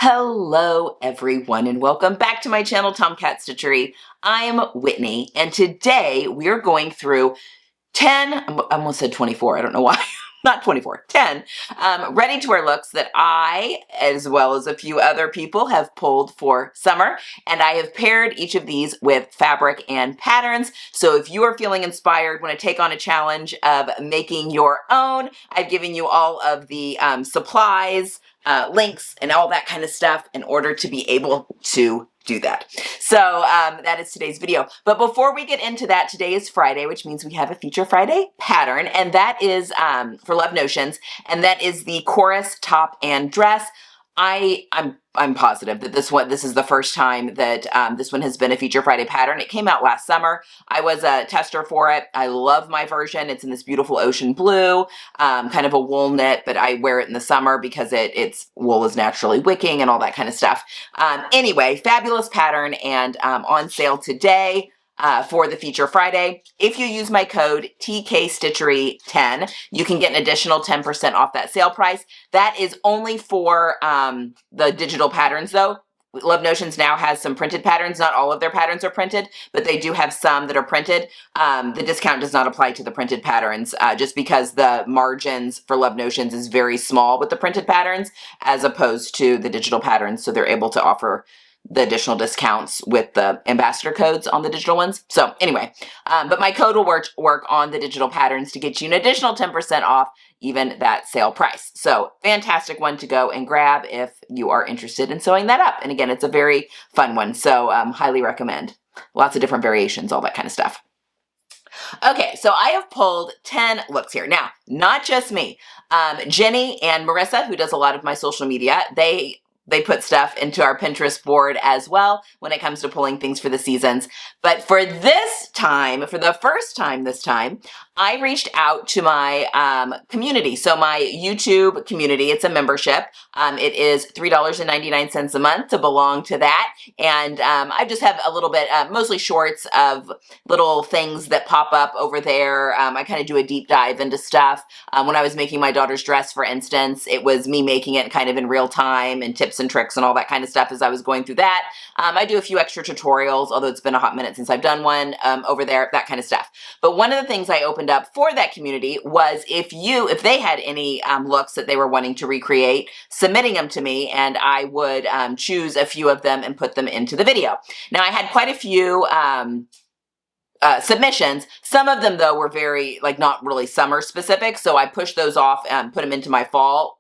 Hello everyone and welcome back to my channel Tomcat Stitchery. I'm Whitney and today we are going through 10, I almost said 24, I don't know why, not 24, 10 ready to wear looks that I, as well as a few other people, have pulled for summer, and I have paired each of these with fabric and patterns. So if you are feeling inspired, want to take on a challenge of making your own, I've given you all of the supplies, links, and all that kind of stuff in order to be able to do that. So that is today's video. But before we get into that, today is Friday, which means we have a Feature Friday pattern, and that is for Love Notions, and that is the chorus top and dress. I'm positive that this is the first time that this one has been a Feature Friday pattern. It came out last summer. I was a tester for it. I love my version. It's in this beautiful ocean blue, kind of a wool knit, but I wear it in the summer because its wool is naturally wicking and all that kind of stuff. Anyway, fabulous pattern and on sale today. For the Feature Friday. If you use my code TKStitchery10, you can get an additional 10% off that sale price. That is only for the digital patterns though. Love Notions now has some printed patterns. Not all of their patterns are printed, but they do have some that are printed. The discount does not apply to the printed patterns just because the margins for Love Notions is very small with the printed patterns as opposed to the digital patterns, so they're able to offer the additional discounts with the ambassador codes on the digital ones. So anyway, but my code will work on the digital patterns to get you an additional 10% off even that sale price. So fantastic one to go and grab if you are interested in sewing that up. And again, it's a very fun one, so highly recommend. Lots of different variations, all that kind of stuff. Okay, so I have pulled 10 looks here. Now, not just me. Jenny and Marissa, who does a lot of my social media, they put stuff into our Pinterest board as well when it comes to pulling things for the seasons. But for this time, for the first time this time, I reached out to my community. So my YouTube community, it's a membership. It is $3.99 a month to belong to that. And I just have a little bit, mostly shorts of little things that pop up over there. I kind of do a deep dive into stuff. When I was making my daughter's dress, for instance, it was me making it kind of in real time and tips and tricks and all that kind of stuff as I was going through that. I do a few extra tutorials, although it's been a hot minute since I've done one over there, that kind of stuff. But one of the things I opened up for that community was if they had any looks that they were wanting to recreate, submitting them to me, and I would choose a few of them and put them into the video. Now I had quite a few submissions. Some of them though were very, not really summer specific, so I pushed those off and put them into my fall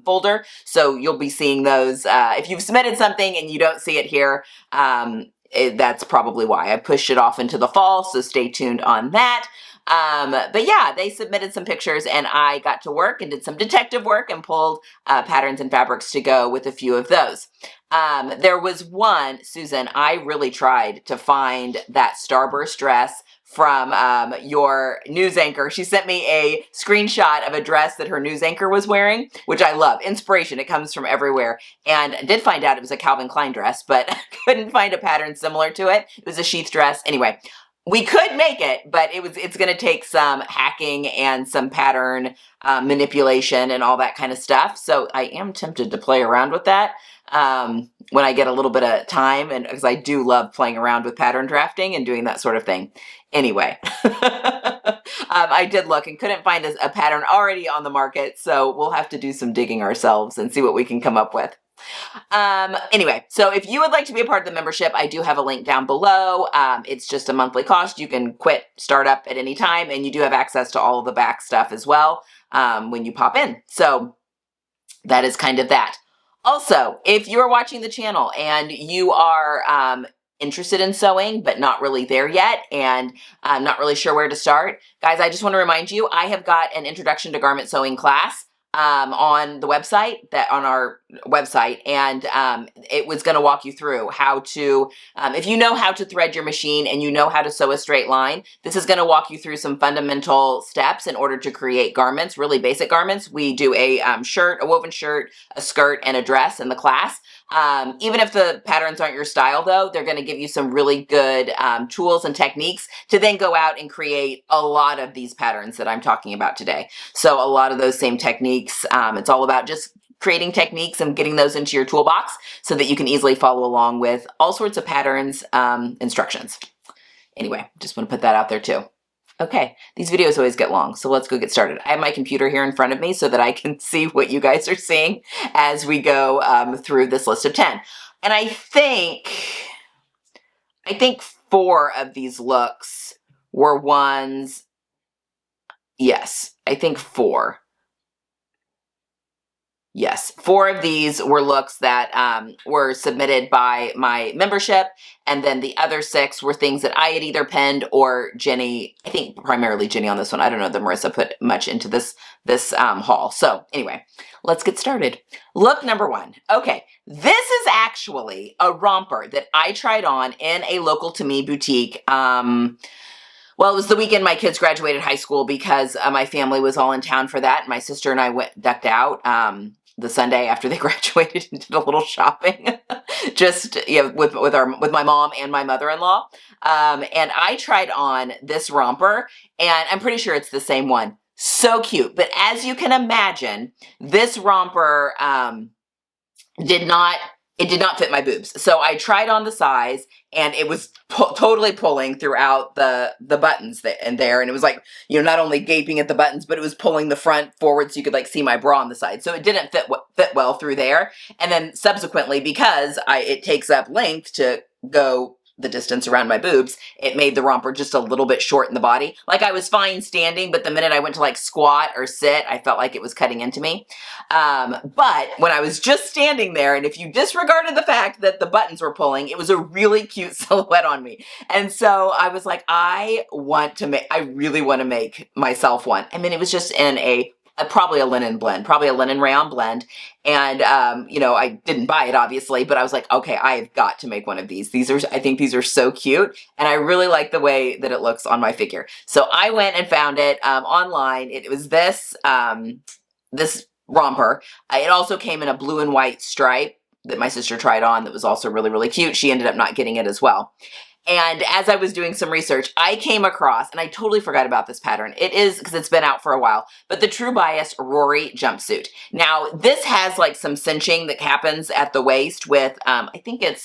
folder. So you'll be seeing those. If you've submitted something and you don't see it here, that's probably why. I pushed it off into the fall, so stay tuned on that. But yeah, they submitted some pictures and I got to work and did some detective work and pulled patterns and fabrics to go with a few of those. There was one, Susan, I really tried to find that starburst dress from your news anchor. She sent me a screenshot of a dress that her news anchor was wearing, which I love. Inspiration, it comes from everywhere. And I did find out it was a Calvin Klein dress, but I couldn't find a pattern similar to it. It was a sheath dress. Anyway, we could make it, but it's going to take some hacking and some pattern manipulation and all that kind of stuff. So I am tempted to play around with that when I get a little bit of time, and because I do love playing around with pattern drafting and doing that sort of thing. Anyway, I did look and couldn't find a pattern already on the market, so we'll have to do some digging ourselves and see what we can come up with. Anyway, so if you would like to be a part of the membership, I do have a link down below. It's just a monthly cost. You can quit, start up at any time, and you do have access to all of the back stuff as well when you pop in. So that is kind of that. Also, if you're watching the channel and you are interested in sewing, but not really there yet, and I'm not really sure where to start, guys, I just want to remind you, I have got an introduction to garment sewing class on the website, on our website, and it was going to walk you through how to, if you know how to thread your machine and you know how to sew a straight line, this is going to walk you through some fundamental steps in order to create garments, really basic garments. We do a shirt, a woven shirt, a skirt, and a dress in the class. Even if the patterns aren't your style though, they're going to give you some really good tools and techniques to then go out and create a lot of these patterns that I'm talking about today. So a lot of those same techniques, it's all about just creating techniques and getting those into your toolbox so that you can easily follow along with all sorts of patterns, instructions. Anyway, just want to put that out there too. Okay, these videos always get long, so let's go get started. I have my computer here in front of me so that I can see what you guys are seeing as we go through this list of 10. And I think 4 of these looks were ones, yes, I think 4. Yes, 4 of these were looks that were submitted by my membership, and then the other 6 were things that I had either penned or Jenny, I think primarily Jenny on this one. I don't know that Marissa put much into this haul. So anyway, let's get started. Look number 1. Okay, this is actually a romper that I tried on in a local to me boutique. Well, it was the weekend my kids graduated high school because my family was all in town for that. My sister and I ducked out the Sunday after they graduated and did a little shopping, just with my mom and my mother-in-law. And I tried on this romper, and I'm pretty sure it's the same one. So cute. But as you can imagine, this romper did not fit my boobs. So I tried on the size, and it was totally pulling throughout the buttons there. And it was like, not only gaping at the buttons, but it was pulling the front forward so you could like see my bra on the side. So it didn't fit well through there. And then subsequently, because it takes up length to go the distance around my boobs, it made the romper just a little bit short in the body. Like I was fine standing, but the minute I went to like squat or sit, I felt like it was cutting into me. But when I was just standing there, and if you disregarded the fact that the buttons were pulling, it was a really cute silhouette on me. And so I was like, I really want to make myself one. I mean, it was just in probably a linen blend, probably a linen rayon blend. And, I didn't buy it obviously, but I was like, okay, I've got to make one of these. I think these are so cute. And I really like the way that it looks on my figure. So I went and found it online. It was this romper. It also came in a blue and white stripe that my sister tried on that was also really, really cute. She ended up not getting it as well. And as I was doing some research, I came across, and I totally forgot about this pattern. It is, because it's been out for a while, but the True Bias Rory jumpsuit. Now, this has like some cinching that happens at the waist with, I can't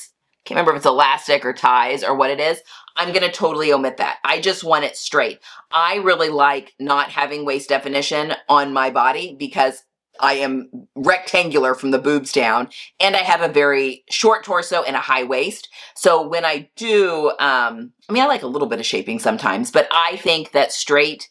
remember if it's elastic or ties or what it is. I'm going to totally omit that. I just want it straight. I really like not having waist definition on my body because I am rectangular from the boobs down, and I have a very short torso and a high waist. So when I do, I like a little bit of shaping sometimes, but I think that straight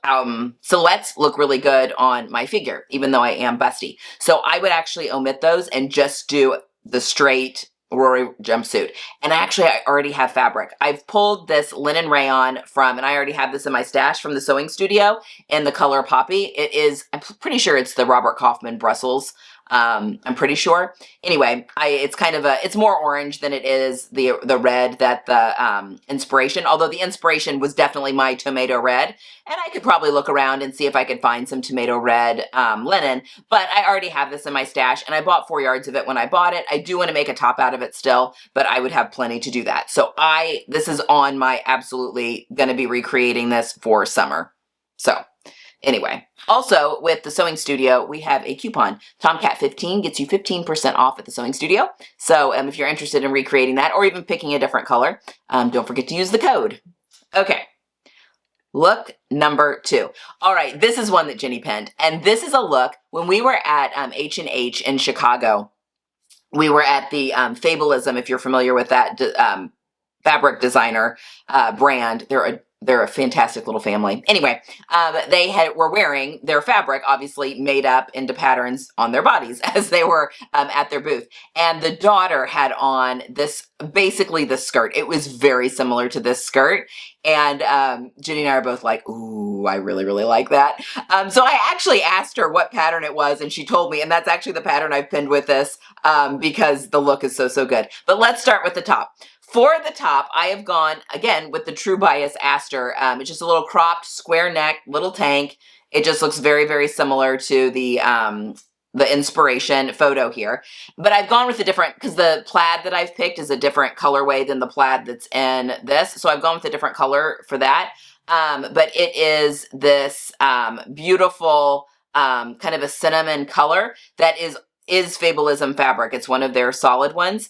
silhouettes look really good on my figure, even though I am busty. So I would actually omit those and just do the straight Rory jumpsuit. And I already have fabric. I've pulled this linen rayon and I already have this in my stash from the sewing studio in the color Poppy. I'm pretty sure it's the Robert Kaufman Brussels. I'm pretty sure. Anyway, it's more orange than it is the red that the inspiration, although the inspiration was definitely my tomato red. And I could probably look around and see if I could find some tomato red linen, but I already have this in my stash, and I bought 4 yards of it when I bought it. I do want to make a top out of it still, but I would have plenty to do that. So this is on my absolutely going to be recreating this for summer. So anyway, also with the sewing studio, we have a coupon. Tomcat15 gets you 15% off at the sewing studio. So if you're interested in recreating that or even picking a different color, don't forget to use the code. Okay. Look number 2. All right, this is one that Jenny penned, and this is a look when we were at H&H in Chicago. We were at the Fableism, if you're familiar with that fabric designer brand. They're a fantastic little family. Anyway, they were wearing their fabric, obviously made up into patterns on their bodies as they were at their booth. And the daughter had on basically this skirt. It was very similar to this skirt. And Jenny and I are both like, ooh, I really, really like that. So I actually asked her what pattern it was, and she told me, and that's actually the pattern I've pinned with this because the look is so, so good. But let's start with the top. For the top, I have gone, again, with the True Bias Aster. It's just a little cropped, square neck, little tank. It just looks very, very similar to the inspiration photo here. But I've gone with a different, because the plaid that I've picked is a different colorway than the plaid that's in this. So I've gone with a different color for that. But it is this beautiful kind of a cinnamon color that is Fabulism fabric. It's one of their solid ones.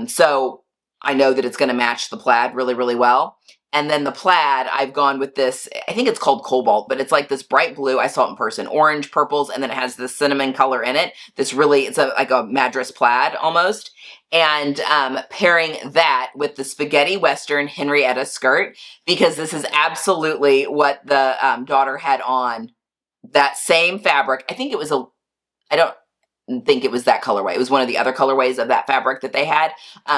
So I know that it's going to match the plaid really, really well. And then the plaid, I've gone with this, I think it's called Cobalt, but it's like this bright blue. I saw it in person, orange, purples, and then it has this cinnamon color in it. This really, it's like a Madras plaid almost. And pairing that with the Spaghetti Western Henrietta skirt, because this is absolutely what the daughter had on. That same fabric. I think it was I don't think it was that colorway. It was one of the other colorways of that fabric that they had,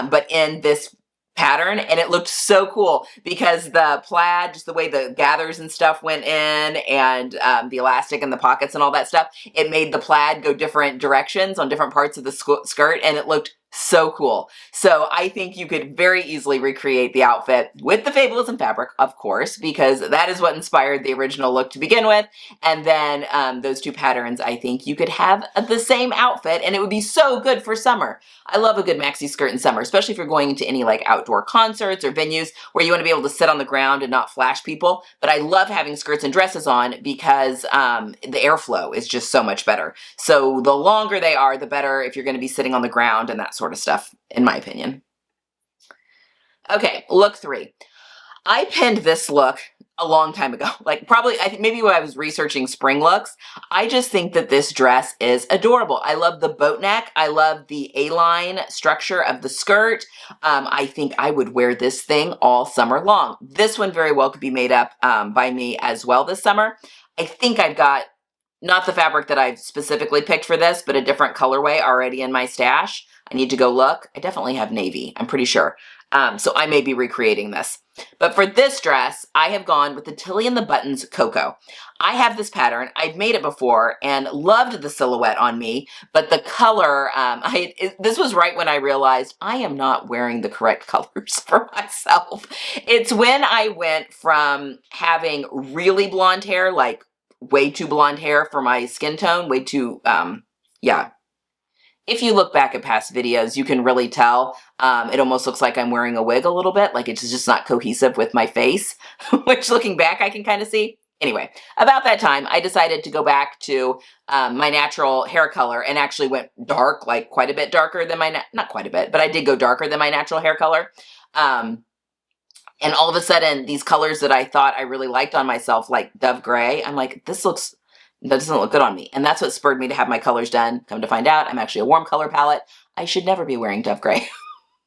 but in this pattern, and it looked so cool because the plaid, just the way the gathers and stuff went in, and the elastic and the pockets and all that stuff, it made the plaid go different directions on different parts of the skirt, and it looked so cool. So I think you could very easily recreate the outfit with the Fabulism fabric, of course, because that is what inspired the original look to begin with. And then those two patterns, I think you could have the same outfit, and it would be so good for summer. I love a good maxi skirt in summer, especially if you're going to any like outdoor concerts or venues where you want to be able to sit on the ground and not flash people. But I love having skirts and dresses on because the airflow is just so much better. So the longer they are, the better if you're going to be sitting on the ground and that sort of stuff, in my opinion. Okay, look 3. I pinned this look a long time ago, like probably, I think maybe when I was researching spring looks. I just think that this dress is adorable. I love the boat neck. I love the A-line structure of the skirt. I think I would wear this thing all summer long. This one very well could be made up by me as well this summer. I think I've got not the fabric that I've specifically picked for this, but a different colorway already in my stash. I need to go look. I definitely have navy, I'm pretty sure. So I may be recreating this. But for this dress, I have gone with the Tilly and the Buttons Cocoa. I have this pattern. I've made it before and loved the silhouette on me, but the color, this was right when I realized I am not wearing the correct colors for myself. It's when I went from having really blonde hair, like way too blonde hair for my skin tone, way too, yeah. If you look back at past videos, you can really tell it almost looks like I'm wearing a wig a little bit, like it's just not cohesive with my face, which looking back I can kind of see. Anyway, about that time, I decided to go back to my natural hair color and actually went dark, like quite a bit darker than my, not quite a bit, but I did go darker than my natural hair color. And all of a sudden, these colors that I thought I really liked on myself, like Dove Gray, I'm like, that doesn't look good on me. And that's what spurred me to have my colors done. Come to find out, I'm actually a warm color palette. I should never be wearing Dove Gray.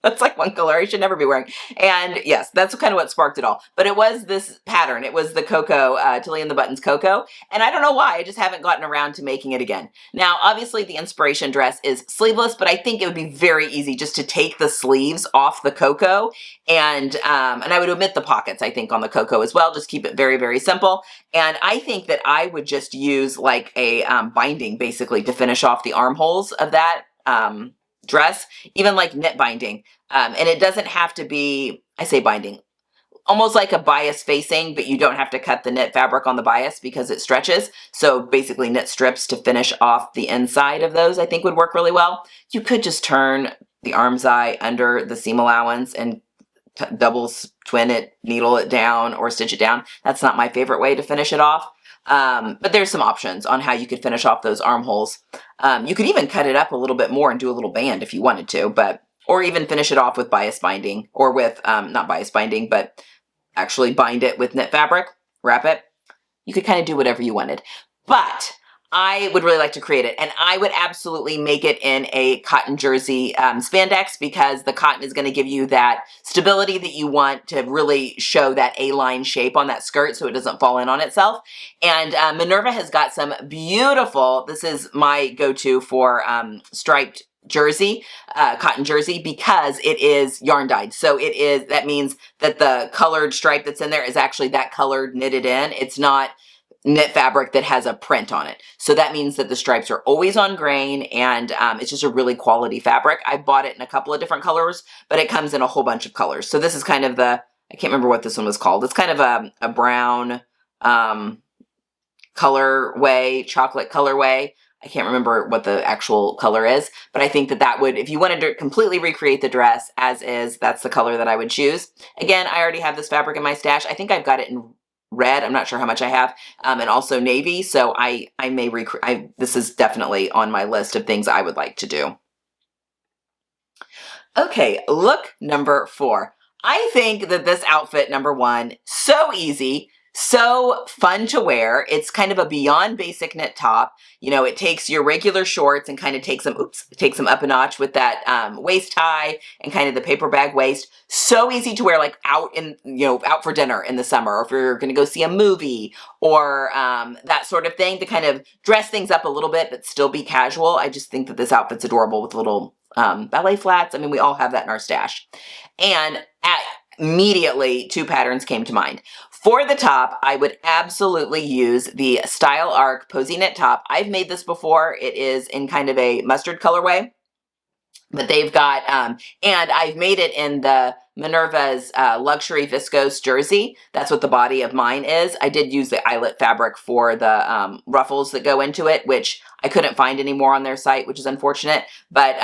That's like one color I should never be wearing. And yes, that's kind of what sparked it all. But it was this pattern. It was the Cocoa, Tilly and the Buttons Cocoa. And I don't know why, I just haven't gotten around to making it again. Now, obviously the inspiration dress is sleeveless, but I think it would be very easy just to take the sleeves off the Cocoa. And I would omit the pockets, I think, on the Cocoa as well. Just keep it very, very simple. And I think that I would just use like a binding, basically, to finish off the armholes of that dress, even like knit binding. And it doesn't have to be, I say binding, almost like a bias facing, but you don't have to cut the knit fabric on the bias because it stretches. So basically knit strips to finish off the inside of those, I think would work really well. You could just turn the arm's eye under the seam allowance and double twin it, needle it down, or stitch it down. That's not my favorite way to finish it off. But there's some options on how you could finish off those armholes. You could even cut it up a little bit more and do a little band if you wanted to, or even finish it off with bias binding, or with, not bias binding, but actually bind it with knit fabric, wrap it. You could kind of do whatever you wanted. But I would really like to create it, and I would absolutely make it in a cotton jersey spandex, because the cotton is going to give you that stability that you want to really show that A-line shape on that skirt so it doesn't fall in on itself. And Minerva has got some beautiful, this is my go-to for striped jersey, cotton jersey, because it is yarn dyed. So it is, that means that the colored stripe that's in there is actually that colored knitted in. It's not knit fabric that has a print on it. So that means that the stripes are always on grain, and it's just a really quality fabric. I bought it in a couple of different colors, but it comes in a whole bunch of colors. So this is kind of the, I can't remember what this one was called. It's kind of a brown colorway, chocolate colorway. I can't remember what the actual color is, but I think that that would, if you wanted to completely recreate the dress as is, that's the color that I would choose. Again, I already have this fabric in my stash. I think I've got it in red. I'm not sure how much I have, and also navy. So I may this is definitely on my list of things I would like to do. Okay, look number 4. I think that this outfit, number 1, so easy, so fun to wear. It's kind of a beyond basic knit top. You know, it takes your regular shorts and kind of takes them up a notch with that waist tie and kind of the paper bag waist. So easy to wear, like out for dinner in the summer, or if you're going to go see a movie or that sort of thing, to kind of dress things up a little bit but still be casual. I just think that this outfit's adorable with little ballet flats. I mean, we all have that in our stash. And immediately 2 patterns came to mind. For the top, I would absolutely use the Style Arc Posy Knit top. I've made this before. It is in kind of a mustard colorway, but they've got, and I've made it in the Minerva's luxury viscose jersey. That's what the body of mine is. I did use the eyelet fabric for the ruffles that go into it, which I couldn't find anymore on their site, which is unfortunate. But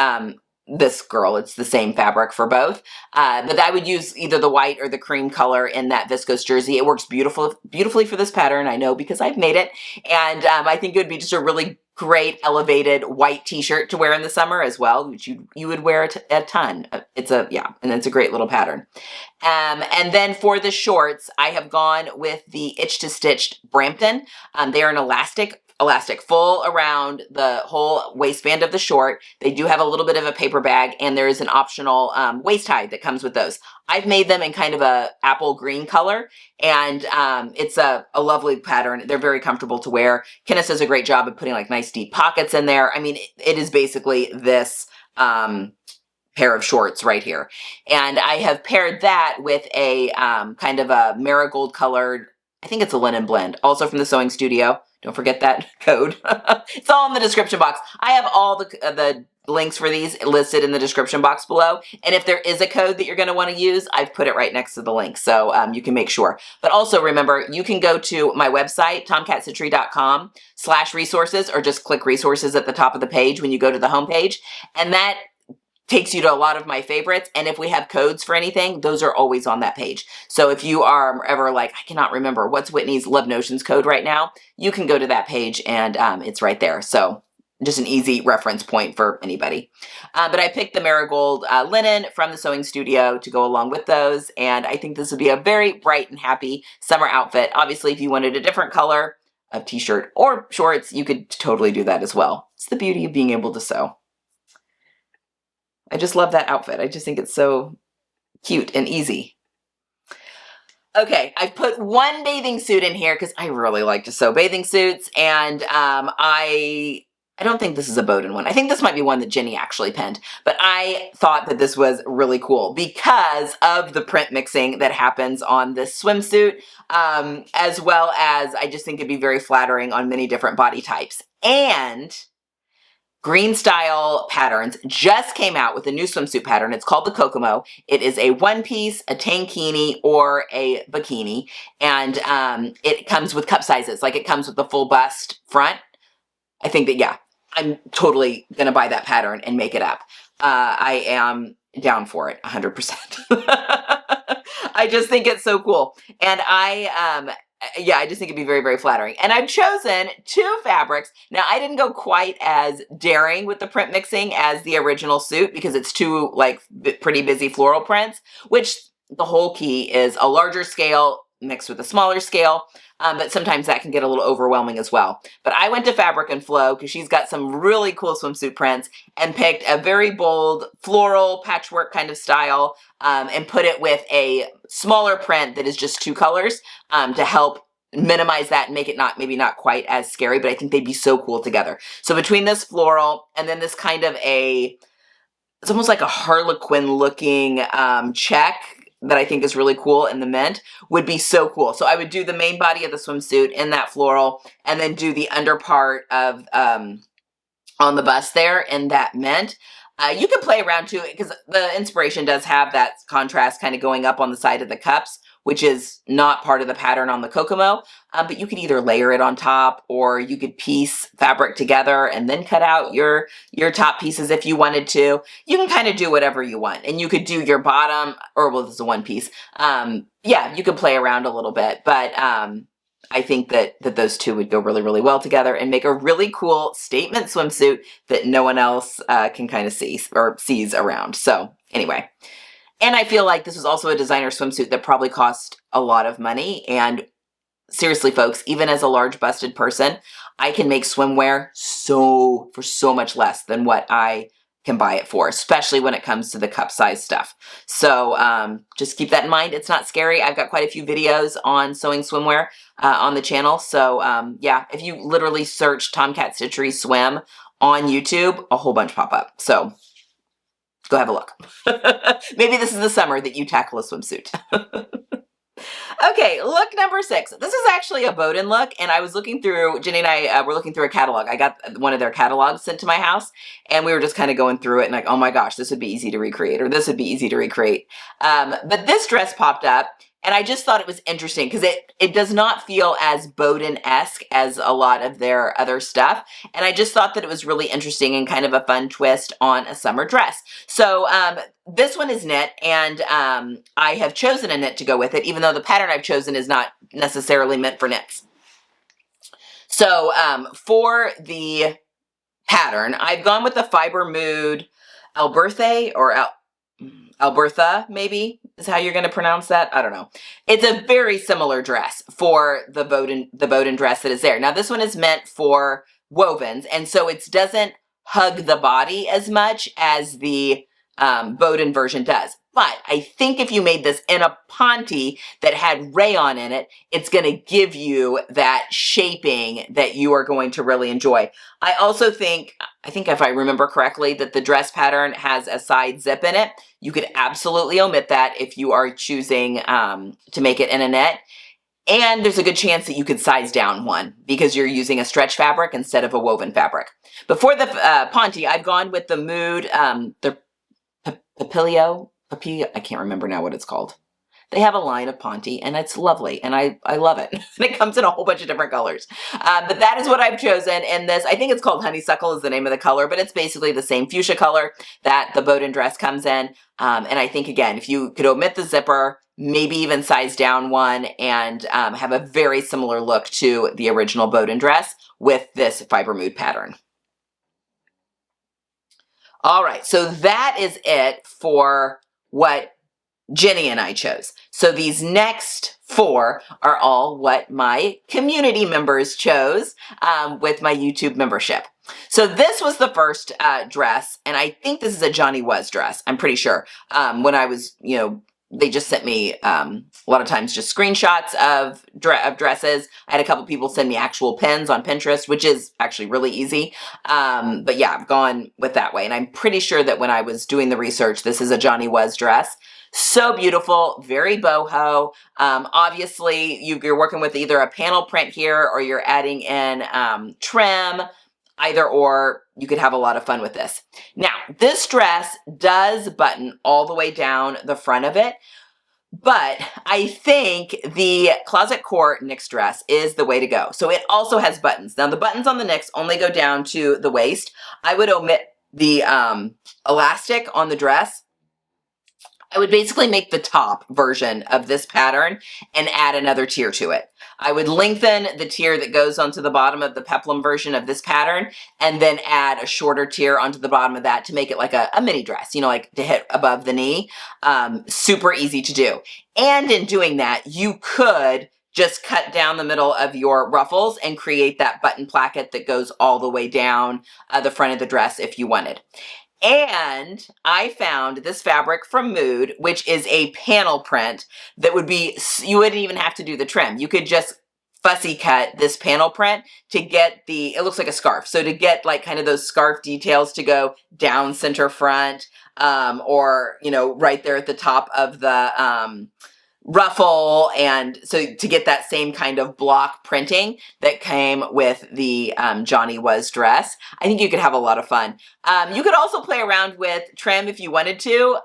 it's the same fabric for both. But I would use either the white or the cream color in that viscose jersey. It works beautifully for this pattern, I know, because I've made it. And I think it would be just a really great elevated white t-shirt to wear in the summer as well, which you would wear a ton. And it's a great little pattern. And then for the shorts, I have gone with the Itch to Stitched Brampton. They are an elastic full around the whole waistband of the short. They do have a little bit of a paper bag, and there is an optional waist tie that comes with those. I've made them in kind of a apple green color, and it's a lovely pattern. They're very comfortable to wear. Kenneth does a great job of putting like nice deep pockets in there. I mean, it is basically this pair of shorts right here. And I have paired that with a kind of a marigold colored, I think it's a linen blend, also from the Sewing Studio. Don't forget that code. It's all in the description box. I have all the links for these listed in the description box below. And if there is a code that you're going to want to use, I've put it right next to the link, so you can make sure. But also remember, you can go to my website, tomcatstitchery.com/resources, or just click resources at the top of the page when you go to the homepage. And that takes you to a lot of my favorites, and if we have codes for anything, those are always on that page. So if you are ever like, I cannot remember what's Whitney's Love Notions code right now, you can go to that page and it's right there. So just an easy reference point for anybody. But I picked the marigold linen from the Sewing Studio to go along with those, and I think this would be a very bright and happy summer outfit. Obviously, if you wanted a different color of t-shirt or shorts, you could totally do that as well. It's the beauty of being able to sew. I just love that outfit. I just think it's so cute and easy. Okay, I've put one bathing suit in here because I really like to sew bathing suits, and I don't think this is a Bowden one. I think this might be one that Jenny actually penned, but I thought that this was really cool because of the print mixing that happens on this swimsuit, as well as I just think it'd be very flattering on many different body types. And Green Style Patterns just came out with a new swimsuit pattern. It's called the Kokomo. It is a one-piece, a tankini, or a bikini, and it comes with cup sizes. Like, it comes with the full bust front. I think that, yeah, I'm totally going to buy that pattern and make it up. I am down for it, 100%. I just think it's so cool. And I just think it'd be very, very flattering. And I've chosen 2 fabrics. Now, I didn't go quite as daring with the print mixing as the original suit because it's 2 like pretty busy floral prints, which the whole key is a larger scale mixed with a smaller scale. But sometimes that can get a little overwhelming as well. But I went to Fabric and Flow because she's got some really cool swimsuit prints and picked a very bold floral patchwork kind of style and put it with a smaller print that is just 2 colors to help minimize that and make it maybe not quite as scary, but I think they'd be so cool together. So between this floral and then this kind of it's almost like a Harlequin looking check that I think is really cool in the mint would be so cool. So I would do the main body of the swimsuit in that floral and then do the under part of on the bust there in that mint. You could play around too because the inspiration does have that contrast kind of going up on the side of the cups, which is not part of the pattern on the Kokomo, but you could either layer it on top, or you could piece fabric together and then cut out your top pieces if you wanted to. You can kind of do whatever you want, and you could do your bottom, or well, this is a one piece. Yeah, you could play around a little bit, but I think that those two would go really, really well together and make a really cool statement swimsuit that no one else can kind of see or sees around. So anyway, and I feel like this was also a designer swimsuit that probably cost a lot of money. And seriously, folks, even as a large busted person, I can make swimwear for so much less than what I can buy it for, especially when it comes to the cup size stuff. So just keep that in mind. It's not scary. I've got quite a few videos on sewing swimwear on the channel. So yeah, if you literally search Tomcat Stitchery Swim on YouTube, a whole bunch pop up. So go have a look. Maybe this is the summer that you tackle a swimsuit. Okay, look number 6. This is actually a Bowden look, and I was looking through, Jenny and I were looking through a catalog. I got one of their catalogs sent to my house, and we were just kind of going through it and like, oh my gosh, this would be easy to recreate, or this would be easy to recreate. But this dress popped up, and I just thought it was interesting because it does not feel as Bowden-esque as a lot of their other stuff. And I just thought that it was really interesting and kind of a fun twist on a summer dress. So this one is knit, and I have chosen a knit to go with it, even though the pattern I've chosen is not necessarily meant for knits. So for the pattern, I've gone with the Fiber Mood Albertha, or Albertha, maybe is how you're going to pronounce that. I don't know. It's a very similar dress for the Bowden dress that is there. Now, this one is meant for wovens, and so it doesn't hug the body as much as the Bowden version does. But I think if you made this in a ponte that had rayon in it, it's going to give you that shaping that you are going to really enjoy. I also think if I remember correctly, that the dress pattern has a side zip in it. You could absolutely omit that if you are choosing to make it in a knit. And there's a good chance that you could size down one because you're using a stretch fabric instead of a woven fabric. But for the ponte, I've gone with the Mood, the Papilio, I can't remember now what it's called. They have a line of ponte, and it's lovely, and I love it. And it comes in a whole bunch of different colors. But that is what I've chosen in this. I think it's called Honeysuckle is the name of the color, but it's basically the same fuchsia color that the Bowden dress comes in. And I think, again, if you could omit the zipper, maybe even size down one, and have a very similar look to the original Bowden dress with this Fiber Mood pattern. All right, so that is it for what Jenny and I chose. So these next 4 are all what my community members chose with my YouTube membership. So this was the first dress, and I think this is a Johnny Was dress. I'm pretty sure. When I was, they just sent me a lot of times just screenshots of dresses. I had a couple people send me actual pins on Pinterest, which is actually really easy. But yeah, I've gone with that way. And I'm pretty sure that when I was doing the research, this is a Johnny Was dress. So beautiful, very boho. Obviously, you're working with either a panel print here or you're adding in trim. Either or, you could have a lot of fun with this. Now, this dress does button all the way down the front of it, but I think the Closet Core Knix dress is the way to go. So it also has buttons. Now, the buttons on the Knix only go down to the waist. I would omit the elastic on the dress. I would basically make the top version of this pattern and add another tier to it. I would lengthen the tier that goes onto the bottom of the peplum version of this pattern and then add a shorter tier onto the bottom of that to make it like a mini dress, like to hit above the knee. Super easy to do. And in doing that, you could just cut down the middle of your ruffles and create that button placket that goes all the way down the front of the dress if you wanted. And I found this fabric from Mood, which is a panel print that would be, you wouldn't even have to do the trim. You could just fussy cut this panel print to get it looks like a scarf. So to get like kind of those scarf details to go down center front, or, right there at the top of the, ruffle, and so to get that same kind of block printing that came with the Johnny Was dress, I think you could have a lot of fun. You could also play around with trim if you wanted to.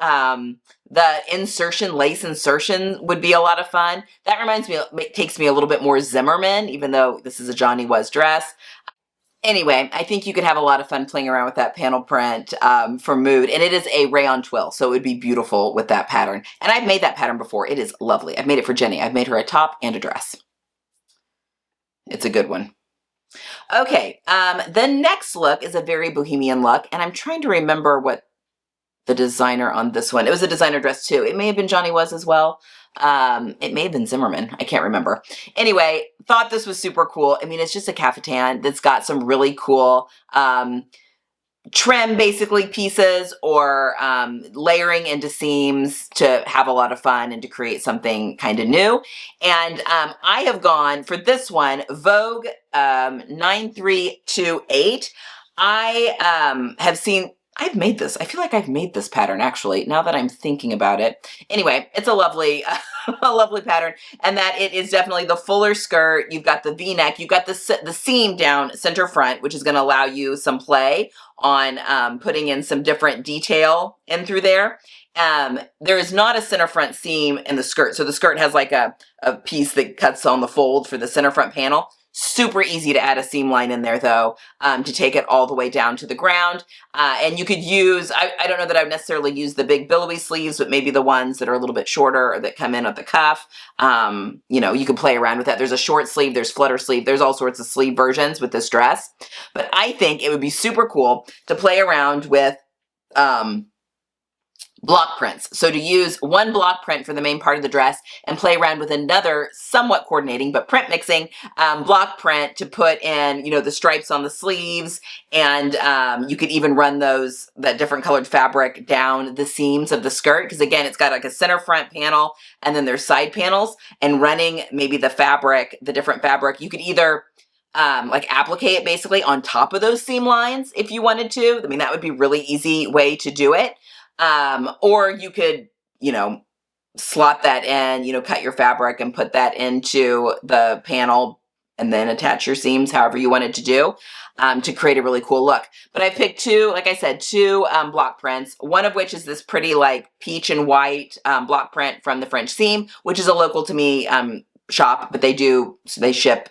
The insertion, lace insertion would be a lot of fun. That reminds me, it takes me a little bit more Zimmerman, even though this is a Johnny Was dress. Anyway, I think you could have a lot of fun playing around with that panel print for mood. And it is a rayon twill, so it would be beautiful with that pattern. And I've made that pattern before. It is lovely. I've made it for Jenny. I've made her a top and a dress. It's a good one. Okay, the next look is a very bohemian look, and I'm trying to remember what the designer on this one. It was a designer dress too. It may have been Johnny Was as well. It may have been Zimmerman. I can't remember. Anyway, thought this was super cool. I mean, it's just a caftan that's got some really cool trim basically pieces or layering into seams to have a lot of fun and to create something kind of new. And I have gone for this one, Vogue 9328. I have seen, I've made this. I feel like I've made this pattern actually, now that I'm thinking about it. Anyway, it's a lovely, a lovely pattern, and that it is definitely the fuller skirt. You've got the V-neck, you've got the seam down center front, which is going to allow you some play on putting in some different detail in through there. There is not a center front seam in the skirt. So the skirt has like a piece that cuts on the fold for the center front panel. Super easy to add a seam line in there though, to take it all the way down to the ground. And you could use, I don't know that I would necessarily use the big billowy sleeves, but maybe the ones that are a little bit shorter or that come in at the cuff. You know, you can play around with that. There's a short sleeve, there's flutter sleeve, there's all sorts of sleeve versions with this dress. But I think it would be super cool to play around with, block prints. So to use one block print for the main part of the dress and play around with another somewhat coordinating but print mixing block print to put in, you know, the stripes on the sleeves, and you could even run that different colored fabric down the seams of the skirt, because again, it's got like a center front panel and then there's side panels, and running maybe the fabric, the different fabric, you could either like applique it basically on top of those seam lines if you wanted to. I mean, that would be a really easy way to do it. Or you could, you know, slot that in, you know, cut your fabric and put that into the panel and then attach your seams however you wanted to do, to create a really cool look. But I picked two, like I said, two block prints, one of which is this pretty like peach and white block print from the French Seam, which is a local to me shop, but they ship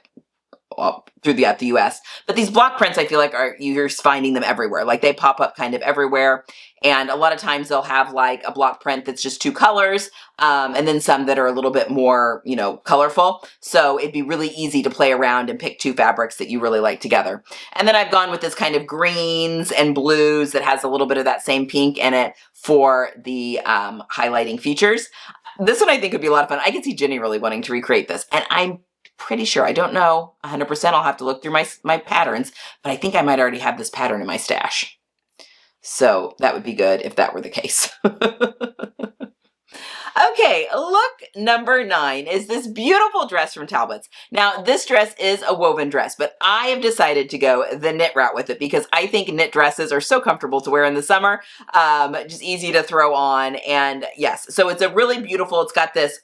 throughout the US. But these block prints, I feel like you're finding them everywhere. Like they pop up kind of everywhere. And a lot of times they'll have like a block print that's just two colors, and then some that are a little bit more, you know, colorful. So it'd be really easy to play around and pick two fabrics that you really like together. And then I've gone with this kind of greens and blues that has a little bit of that same pink in it for the highlighting features. This one I think would be a lot of fun. I can see Jenny really wanting to recreate this. And I'm pretty sure, I don't know 100%, I'll have to look through my patterns, but I think I might already have this pattern in my stash. So that would be good if that were the case. Okay, look number 9 is this beautiful dress from Talbot's. Now, this dress is a woven dress, but I have decided to go the knit route with it because I think knit dresses are so comfortable to wear in the summer, just easy to throw on. And yes, so it's a really beautiful, it's got this,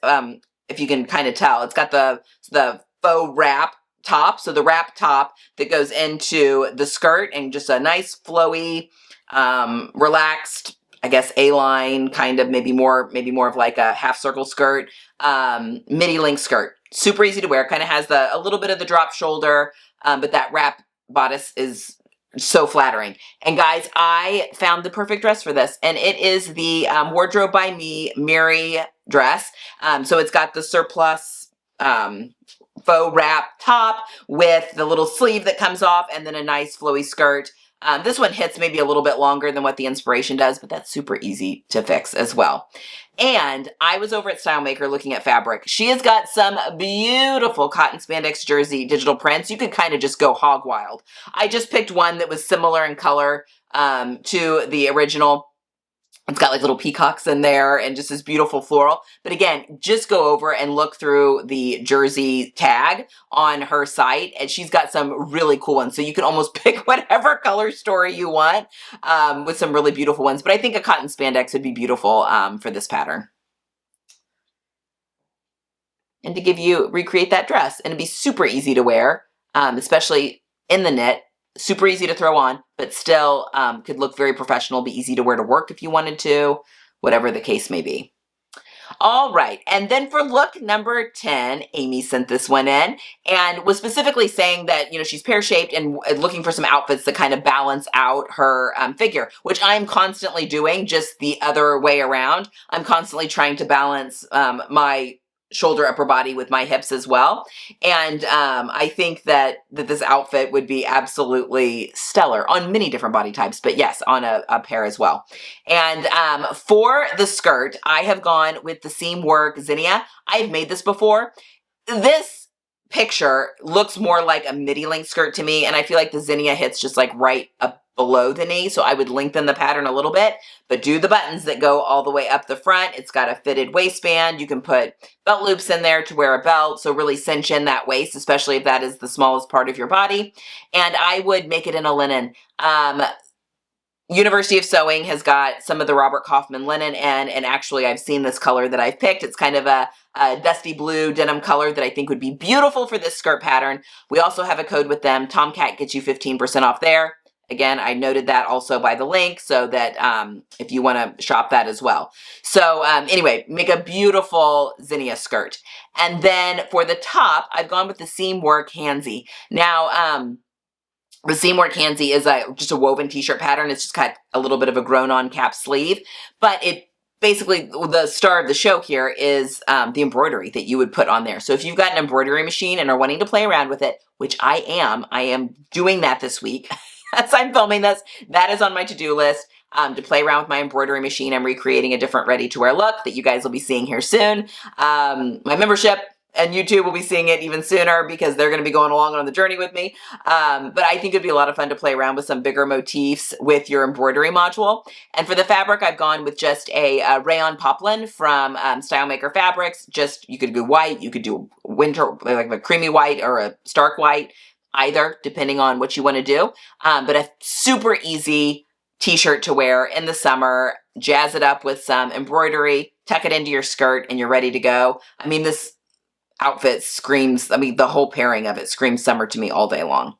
if you can kind of tell, it's got the faux wrap top. So the wrap top that goes into the skirt and just a nice flowy, relaxed, I guess A-line kind of, maybe more of like a half circle skirt, midi length skirt. Super easy to wear. Kind of has a little bit of the drop shoulder, but that wrap bodice is so flattering. And guys, I found the perfect dress for this, and it is the Wardrobe by Me Miri dress. So it's got the surplus faux wrap top with the little sleeve that comes off, and then a nice flowy skirt. This one hits maybe a little bit longer than what the Inspiration does, but that's super easy to fix as well. And I was over at Style Maker looking at fabric. She has got some beautiful cotton spandex jersey digital prints. You could kind of just go hog wild. I just picked one that was similar in color to the original. It's got like little peacocks in there and just this beautiful floral. But again, just go over and look through the jersey tag on her site, and she's got some really cool ones. So you can almost pick whatever color story you want with some really beautiful ones. But I think a cotton spandex would be beautiful for this pattern. And to recreate that dress. And it'd be super easy to wear, especially in the knit. Super easy to throw on, but still could look very professional, be easy to wear to work if you wanted to, whatever the case may be. All right. And then for look number 10, Amy sent this one in and was specifically saying that, she's pear-shaped and looking for some outfits that kind of balance out her figure, which I'm constantly doing, just the other way around. I'm constantly trying to balance my shoulder upper body with my hips as well. And I think that this outfit would be absolutely stellar on many different body types, but yes, on a pair as well. And for the skirt, I have gone with the seam work zinnia. I've made this before. This picture looks more like a midi length skirt to me, and I feel like the zinnia hits just like right up below the knee, so I would lengthen the pattern a little bit, but do the buttons that go all the way up the front. It's got a fitted waistband. You can put belt loops in there to wear a belt, so really cinch in that waist, especially if that is the smallest part of your body. And I would make it in a linen. University of Sewing has got some of the Robert Kaufman linen and actually I've seen this color that I've picked. It's kind of a dusty blue denim color that I think would be beautiful for this skirt pattern. We also have a code with them. Tomcat gets you 15% off there. Again, I noted that also by the link so that if you want to shop that as well. So anyway, make a beautiful zinnia skirt. And then for the top, I've gone with the seam work handsy. Now, the seam work handsy is just a woven t-shirt pattern. It's just got a little bit of a grown-on cap sleeve, but it basically, the star of the show here is the embroidery that you would put on there. So if you've got an embroidery machine and are wanting to play around with it, which I am doing that this week as I'm filming this, that is on my to-do list. To play around with my embroidery machine. I'm recreating a different ready-to-wear look that you guys will be seeing here soon. My membership and YouTube will be seeing it even sooner because they're going to be going along on the journey with me. But I think it'd be a lot of fun to play around with some bigger motifs with your embroidery module. And for the fabric, I've gone with just a rayon poplin from Style Maker Fabrics. Just, you could do white, you could do winter, like a creamy white or a stark white, either, depending on what you want to do. But a super easy t-shirt to wear in the summer, jazz it up with some embroidery, tuck it into your skirt, and you're ready to go. I mean, this outfit screams, the whole pairing of it screams summer to me all day long.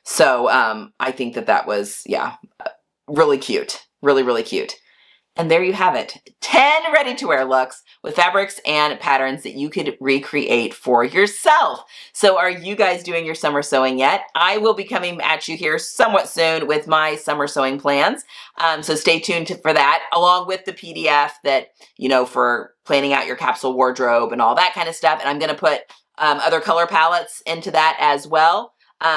So I think that was, yeah, really cute. Really, really cute. And there you have it. 10 ready-to-wear looks with fabrics and patterns that you could recreate for yourself. So are you guys doing your summer sewing yet? I will be coming at you here somewhat soon with my summer sewing plans. So stay tuned for that, along with the PDF that, for planning out your capsule wardrobe and all that kind of stuff. And I'm going to put other color palettes into that as well.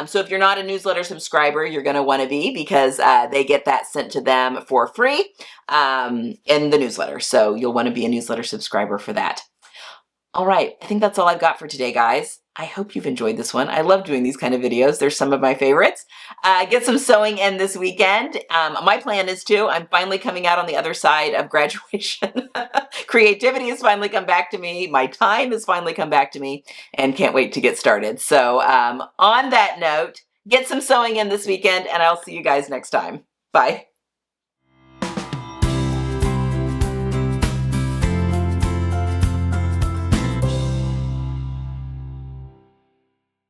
So if you're not a newsletter subscriber, you're going to want to be, because they get that sent to them for free in the newsletter. So you'll want to be a newsletter subscriber for that. All right. I think that's all I've got for today, guys. I hope you've enjoyed this one. I love doing these kind of videos. They're some of my favorites. Get some sewing in this weekend. My plan is to. I'm finally coming out on the other side of graduation. Creativity has finally come back to me. My time has finally come back to me, and can't wait to get started. So on that note, get some sewing in this weekend, and I'll see you guys next time. Bye.